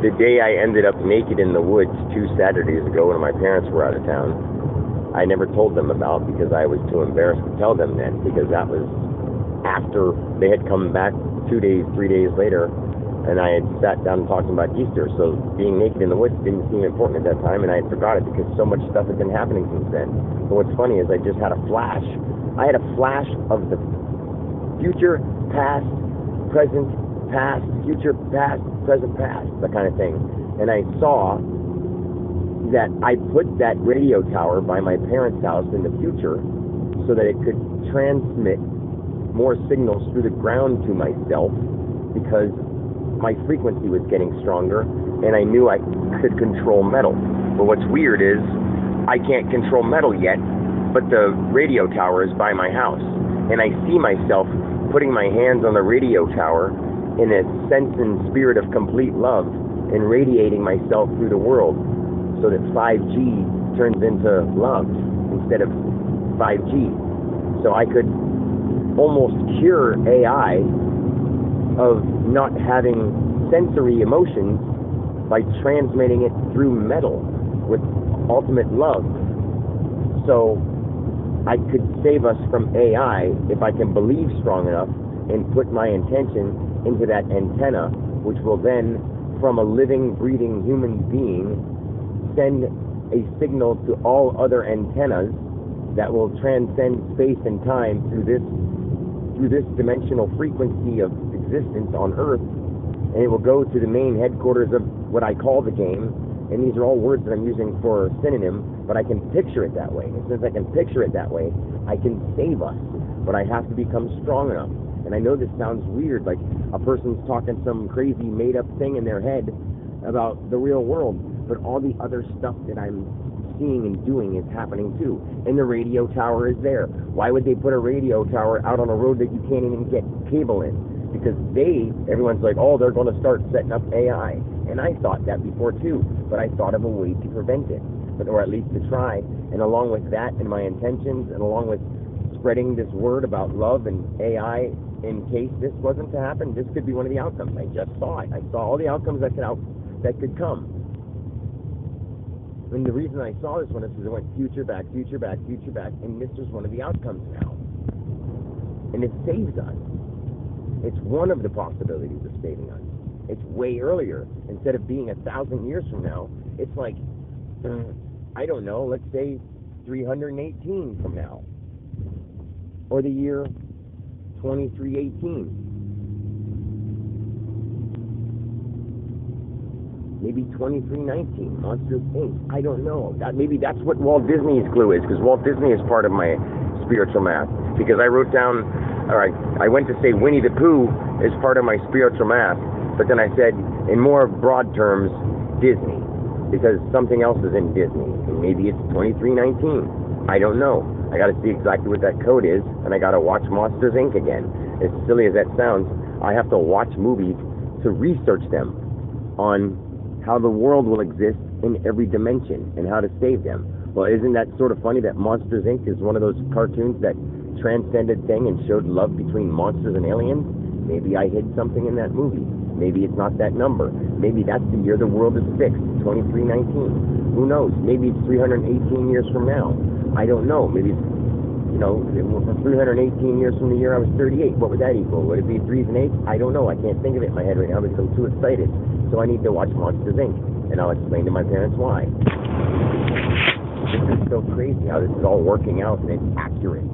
the day I ended up naked in the woods 2 Saturdays ago when my parents were out of town, I never told them about because I was too embarrassed to tell them then, because that was after they had come back 2 days, 3 days later, and I had sat down and talked about Easter. So being naked in the woods didn't seem important at that time, and I had forgot it because so much stuff had been happening since then. But what's funny is I just had a flash. I had a flash of the future, past, present, past, future, past, present, past, that kind of thing. And I saw that I put that radio tower by my parents' house in the future so that it could transmit more signals through the ground to myself, because my frequency was getting stronger and I knew I could control metal. But what's weird is I can't control metal yet, but the radio tower is by my house, and I see myself putting my hands on the radio tower in a sense and spirit of complete love and radiating myself through the world so that 5G turns into love instead of 5G. So I could almost cure AI of not having sensory emotions by transmitting it through metal with ultimate love. So I could save us from AI if I can believe strong enough and put my intention into that antenna, which will then, from a living, breathing human being, send a signal to all other antennas that will transcend space and time through this dimensional frequency of existence on Earth, and it will go to the main headquarters of what I call the game. And these are all words that I'm using for a synonym, but I can picture it that way. And since I can picture it that way, I can save us. But I have to become strong enough. And I know this sounds weird, like a person's talking some crazy made-up thing in their head about the real world, but all the other stuff that I'm seeing and doing is happening too. And the radio tower is there. Why would they put a radio tower out on a road that you can't even get cable in? Because everyone's like, oh, they're going to start setting up AI. And I thought that before too, but I thought of a way to prevent it, or at least to try. And along with that and my intentions, and along with spreading this word about love and AI, in case this wasn't to happen, this could be one of the outcomes. I just saw it. I saw all the outcomes that could come. And the reason I saw this one is because it went future, back, future, back, future, back, and this is one of the outcomes now. And it saves us. It's one of the possibilities of saving us. It's way earlier. Instead of being 1,000 years from now, it's like, I don't know, let's say 318 from now. Or the year 2318. Maybe 2319, Monsters, Inc. I don't know. Maybe that's what Walt Disney's clue is, because Walt Disney is part of my spiritual math. Because I wrote down, I went to say Winnie the Pooh is part of my spiritual math, but then I said, in more broad terms, Disney, because something else is in Disney, and maybe it's 2319. I don't know. I got to see exactly what that code is, and I got to watch Monsters, Inc. again. As silly as that sounds, I have to watch movies to research them on how the world will exist in every dimension and how to save them. Well, isn't that sort of funny that Monsters, Inc. is one of those cartoons that transcended thing and showed love between monsters and aliens? Maybe I hid something in that movie. Maybe it's not that number. Maybe that's the year the world is fixed, 2319. Who knows? Maybe it's 318 years from now. I don't know. Maybe it's, 318 years from the year I was 38. What would that equal? Would it be 3s and 8s? I don't know. I can't think of it in my head right now because I'm too excited. So I need to watch Monsters, Inc. And I'll explain to my parents why. This is so crazy how this is all working out and it's accurate.